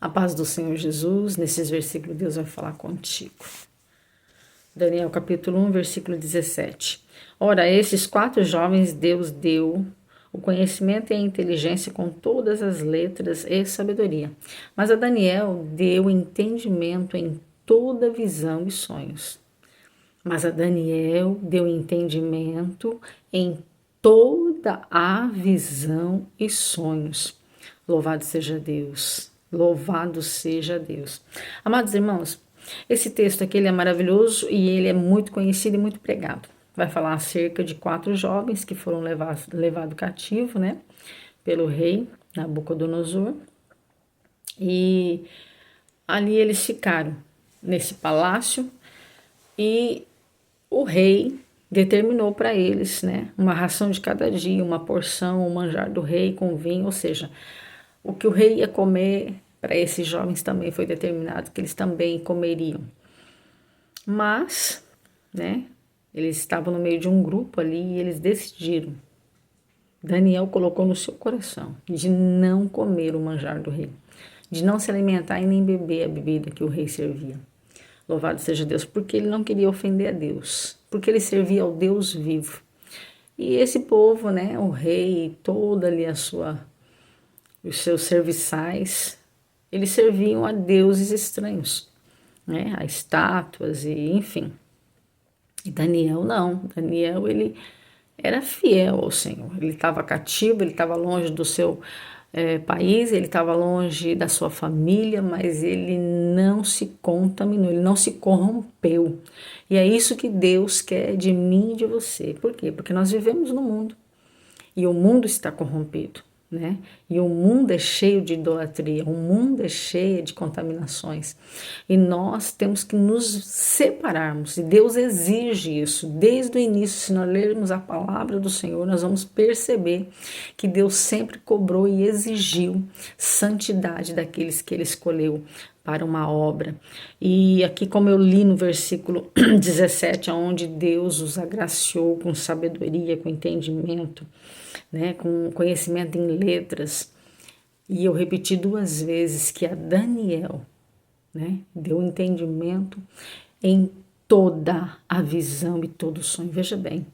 A paz do Senhor Jesus, nesses versículos Deus vai falar contigo. Daniel capítulo 1, versículo 17. Ora, a esses 4 jovens Deus deu o conhecimento e a inteligência com todas as letras e sabedoria. Mas a Daniel deu entendimento em toda visão e sonhos. Mas a Daniel deu entendimento em toda a visão e sonhos. Louvado seja Deus. Louvado seja Deus. Amados irmãos, esse texto aqui ele é maravilhoso e ele é muito conhecido e muito pregado. Vai falar acerca de 4 jovens que foram levados cativo, né, pelo rei Nabucodonosor. E ali eles ficaram nesse palácio e o rei determinou para eles, né, uma ração de cada dia, uma porção, o manjar do rei com vinho, ou seja, o que o rei ia comer, para esses jovens também foi determinado que eles também comeriam. Mas, né, eles estavam no meio de um grupo ali e eles decidiram. Daniel colocou no seu coração de não comer o manjar do rei, de não se alimentar e nem beber a bebida que o rei servia. Louvado seja Deus, porque ele não queria ofender a Deus, porque ele servia ao Deus vivo. E esse povo, né, o rei, toda ali os seus serviçais, eles serviam a deuses estranhos, né, a estátuas e enfim. E Daniel não, Daniel ele era fiel ao Senhor, ele estava cativo, ele estava longe do seu país, ele estava longe da sua família, mas ele não se contaminou, ele não se corrompeu. E é isso que Deus quer de mim e de você. Por quê? Porque nós vivemos no mundo e o mundo está corrompido, né? E o mundo é cheio de idolatria, o mundo é cheio de contaminações. E nós temos que nos separarmos, e Deus exige isso. Desde o início, se nós lermos a palavra do Senhor, nós vamos perceber que Deus sempre cobrou e exigiu santidade daqueles que Ele escolheu para uma obra. E aqui, como eu li no versículo 17, onde Deus os agraciou com sabedoria, com entendimento, né, com conhecimento em letras. E eu repeti 2 vezes que a Daniel, né, deu entendimento em toda a visão e todo o sonho. Veja bem,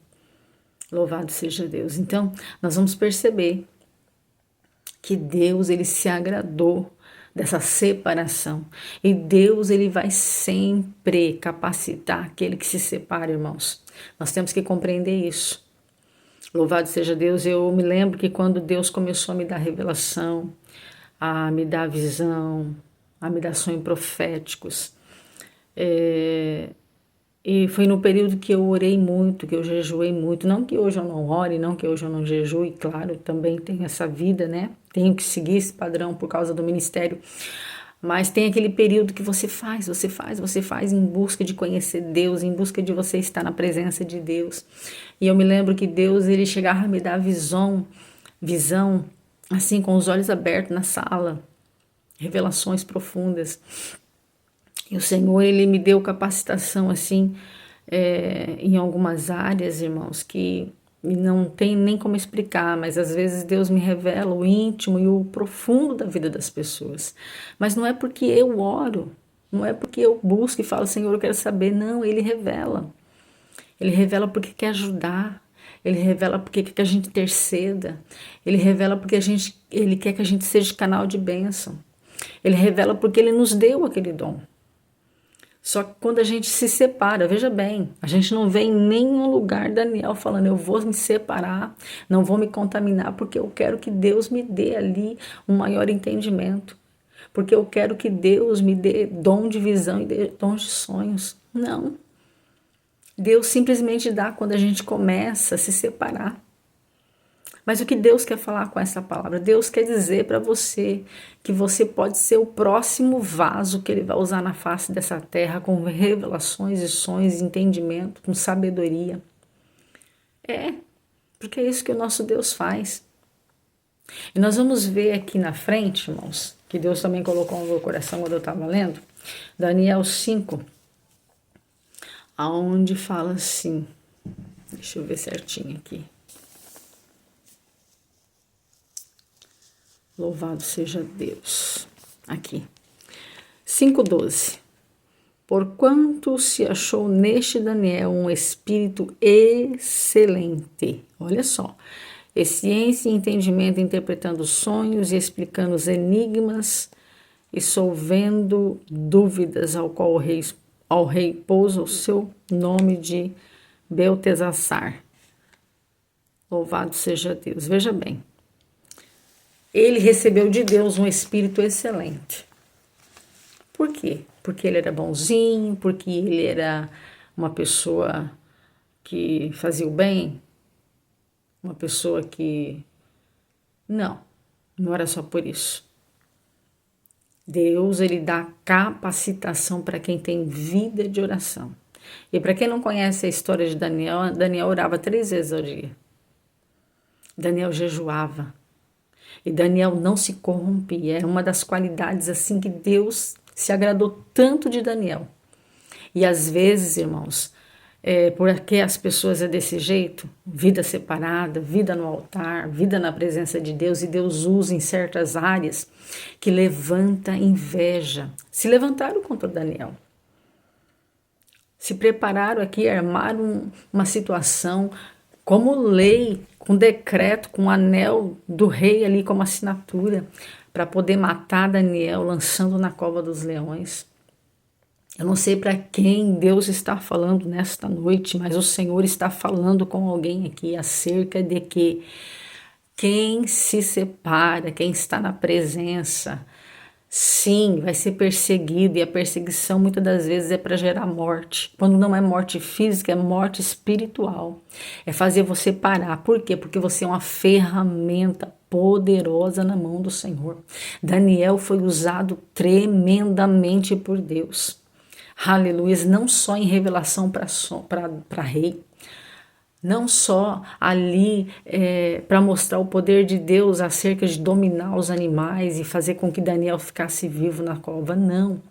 louvado seja Deus. Então, nós vamos perceber que Deus ele se agradou dessa separação. E Deus ele vai sempre capacitar aquele que se separa, irmãos. Nós temos que compreender isso. Louvado seja Deus, eu me lembro que quando Deus começou a me dar revelação, a me dar visão, a me dar sonhos proféticos, e foi no período que eu orei muito, que eu jejuei muito, não que hoje eu não ore, não que hoje eu não jejue, claro, também tenho essa vida, né, tenho que seguir esse padrão por causa do ministério, mas tem aquele período que você faz em busca de conhecer Deus, em busca de você estar na presença de Deus. E eu me lembro que Deus, ele chegava a me dar visão, assim, com os olhos abertos na sala, revelações profundas. E o Senhor, ele me deu capacitação, assim, em algumas áreas, irmãos, que não tem nem como explicar, mas às vezes Deus me revela o íntimo e o profundo da vida das pessoas. Mas não é porque eu oro, não é porque eu busco e falo, Senhor, eu quero saber. Não, Ele revela. Ele revela porque quer ajudar. Ele revela porque quer que a gente interceda. Ele revela porque Ele quer que a gente seja canal de bênção. Ele revela porque Ele nos deu aquele dom. Só que quando a gente se separa, veja bem, a gente não vê em nenhum lugar Daniel falando, eu vou me separar, não vou me contaminar, porque eu quero que Deus me dê ali um maior entendimento, porque eu quero que Deus me dê dom de visão e dê dom de sonhos. Não. Deus simplesmente dá quando a gente começa a se separar. Mas o que Deus quer falar com essa palavra? Deus quer dizer para você que você pode ser o próximo vaso que Ele vai usar na face dessa terra com revelações e sonhos, entendimento, com sabedoria. Porque é isso que o nosso Deus faz. E nós vamos ver aqui na frente, irmãos, que Deus também colocou no meu coração quando eu estava lendo, Daniel 5, aonde fala assim, deixa eu ver certinho aqui. Louvado seja Deus. Aqui. 5:12. Porquanto se achou neste Daniel um espírito excelente. Olha só. E ciência e entendimento, interpretando sonhos e explicando os enigmas e solvendo dúvidas, ao qual ao rei pôs o seu nome de Beltesassar. Louvado seja Deus. Veja bem, ele recebeu de Deus um espírito excelente. Por quê? Porque ele era bonzinho, porque ele era uma pessoa que fazia o bem, uma pessoa que... Não era só por isso. Deus, ele dá capacitação para quem tem vida de oração. E para quem não conhece a história de Daniel, Daniel orava 3 vezes ao dia. Daniel jejuava. E Daniel não se corrompia. É uma das qualidades assim que Deus se agradou tanto de Daniel. E às vezes, irmãos, porque as pessoas é desse jeito, vida separada, vida no altar, vida na presença de Deus, e Deus usa em certas áreas que levanta inveja. Se levantaram contra Daniel. Se prepararam aqui, armaram uma situação como lei, com decreto, com anel do rei ali como assinatura, para poder matar Daniel, lançando na cova dos leões. Eu não sei para quem Deus está falando nesta noite, mas o Senhor está falando com alguém aqui acerca de que quem se separa, quem está na presença, sim, vai ser perseguido, e a perseguição muitas das vezes é para gerar morte. Quando não é morte física, é morte espiritual. É fazer você parar. Por quê? Porque você é uma ferramenta poderosa na mão do Senhor. Daniel foi usado tremendamente por Deus. Aleluia, não só em revelação para rei, não só ali para mostrar o poder de Deus acerca de dominar os animais e fazer com que Daniel ficasse vivo na cova, não.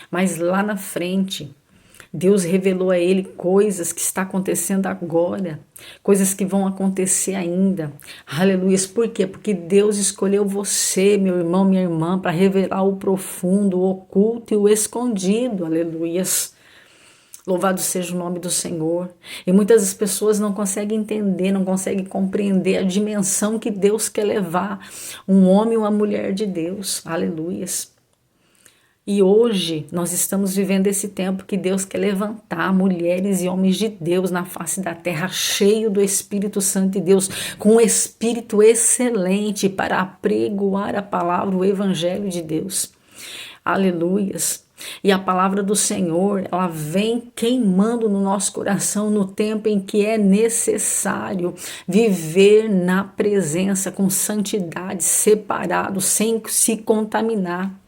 Mas lá na frente, Deus revelou a ele coisas que está acontecendo agora, coisas que vão acontecer ainda. Aleluia. Por quê? Porque Deus escolheu você, meu irmão, minha irmã, para revelar o profundo, o oculto e o escondido. Aleluia. Louvado seja o nome do Senhor. E muitas pessoas não conseguem entender, não conseguem compreender a dimensão que Deus quer levar um homem ou uma mulher de Deus. Aleluias. E hoje nós estamos vivendo esse tempo que Deus quer levantar mulheres e homens de Deus na face da terra, cheio do Espírito Santo de Deus, com um espírito excelente para apregoar a palavra, o evangelho de Deus. Aleluias. E a palavra do Senhor, ela vem queimando no nosso coração no tempo em que é necessário viver na presença com santidade, separado, sem se contaminar,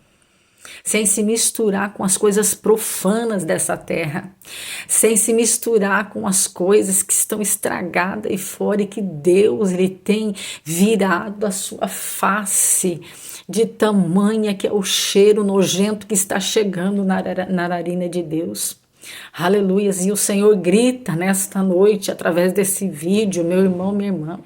sem se misturar com as coisas profanas dessa terra, sem se misturar com as coisas que estão estragadas e fora, e que Deus, ele tem virado a sua face de tamanha que é o cheiro nojento que está chegando na narina de Deus. Aleluias. E o Senhor grita nesta noite, através desse vídeo, meu irmão, minha irmã,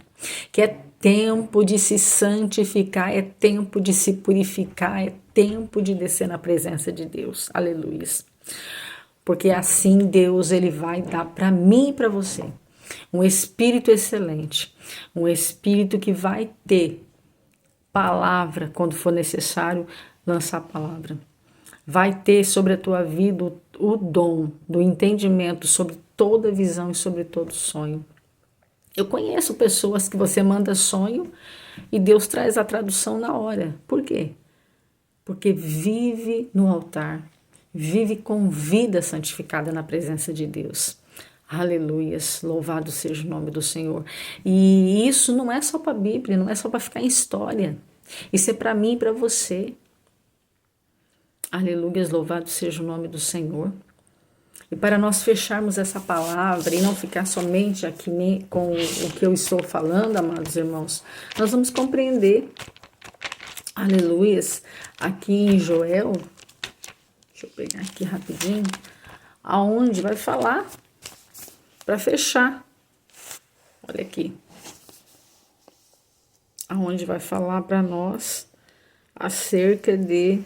que é tempo de se santificar, é tempo de se purificar, é tempo de descer na presença de Deus. Aleluias. Porque assim Deus, ele vai dar para mim e para você um espírito excelente, um espírito que vai ter palavra quando for necessário lançar a palavra. Vai ter sobre a tua vida o dom do entendimento sobre toda visão e sobre todo sonho. Eu conheço pessoas que você manda sonho e Deus traz a tradução na hora. Por quê? Porque vive no altar, vive com vida santificada na presença de Deus. Aleluias, louvado seja o nome do Senhor. E isso não é só para a Bíblia, não é só para ficar em história. Isso é para mim e para você. Aleluias, louvado seja o nome do Senhor. E para nós fecharmos essa palavra e não ficar somente aqui com o que eu estou falando, amados irmãos, nós vamos compreender, aleluias, aqui em Joel, deixa eu pegar aqui rapidinho, aonde vai falar, para fechar, olha aqui, aonde vai falar para nós acerca de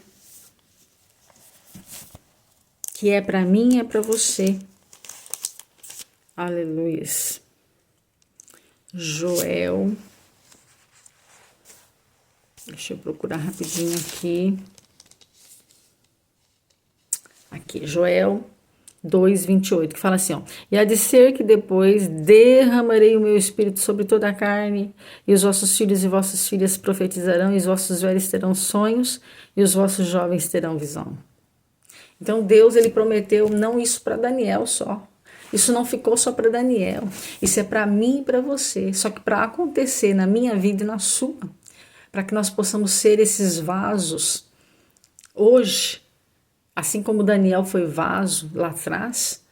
que é para mim e é para você. Aleluia. Joel. Deixa eu procurar rapidinho aqui. Aqui, Joel 2:28, que fala assim, ó: e há de ser que depois derramarei o meu espírito sobre toda a carne, e os vossos filhos e vossas filhas profetizarão, e os vossos velhos terão sonhos, e os vossos jovens terão visão. Então Deus, ele prometeu não isso para Daniel só. Isso não ficou só para Daniel. Isso é para mim e para você. Só que para acontecer na minha vida e na sua, para que nós possamos ser esses vasos hoje, assim como Daniel foi vaso lá atrás,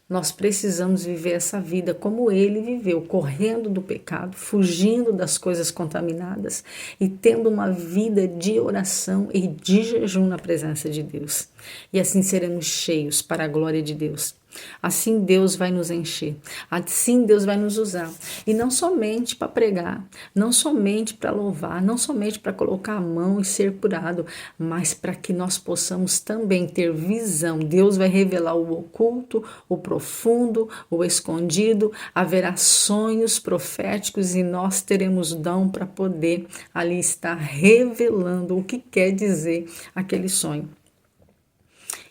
nós precisamos viver essa vida como ele viveu, correndo do pecado, fugindo das coisas contaminadas e tendo uma vida de oração e de jejum na presença de Deus. E assim seremos cheios para a glória de Deus. Assim Deus vai nos encher, assim Deus vai nos usar. E não somente para pregar, não somente para louvar, não somente para colocar a mão e ser curado, mas para que nós possamos também ter visão. Deus vai revelar o oculto, o profundo, o escondido, haverá sonhos proféticos e nós teremos dom para poder ali estar revelando o que quer dizer aquele sonho.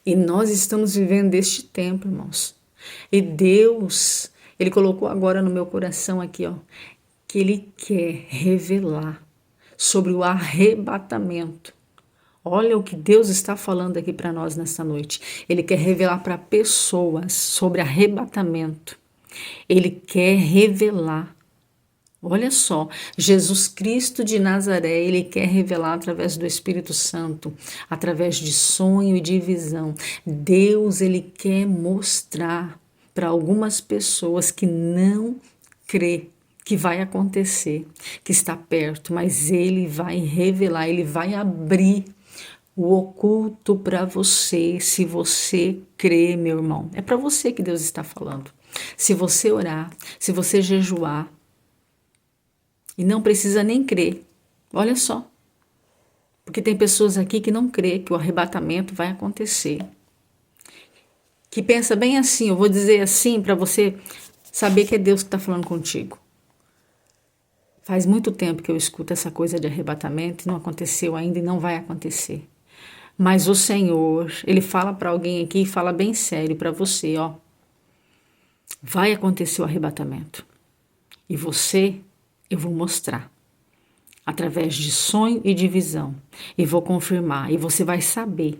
E nós estamos vivendo este tempo, irmãos. E Deus, ele colocou agora no meu coração aqui, ó, que ele quer revelar sobre o arrebatamento. Olha o que Deus está falando aqui para nós nesta noite. Ele quer revelar para pessoas sobre arrebatamento. Ele quer revelar. Olha só, Jesus Cristo de Nazaré, ele quer revelar através do Espírito Santo, através de sonho e de visão. Deus, ele quer mostrar para algumas pessoas que não crê que vai acontecer, que está perto, mas ele vai revelar, ele vai abrir o oculto para você, se você crê, meu irmão. É para você que Deus está falando. Se você orar, se você jejuar, e não precisa nem crer. Olha só. Porque tem pessoas aqui que não crê que o arrebatamento vai acontecer. Que pensa bem assim, eu vou dizer assim para você saber que é Deus que está falando contigo. Faz muito tempo que eu escuto essa coisa de arrebatamento e não aconteceu ainda e não vai acontecer. Mas o Senhor, ele fala para alguém aqui e fala bem sério para você, ó. Vai acontecer o arrebatamento. E você, eu vou mostrar, através de sonho e de visão, e vou confirmar, e você vai saber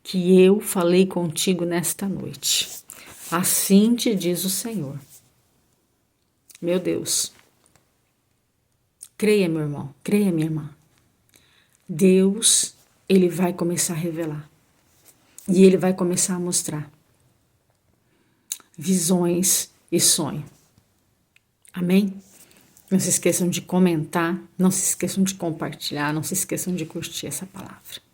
que eu falei contigo nesta noite. Assim te diz o Senhor. Meu Deus, creia, meu irmão, creia, minha irmã. Deus, ele vai começar a revelar, e ele vai começar a mostrar visões e sonho. Amém? Não se esqueçam de comentar, não se esqueçam de compartilhar, não se esqueçam de curtir essa palavra.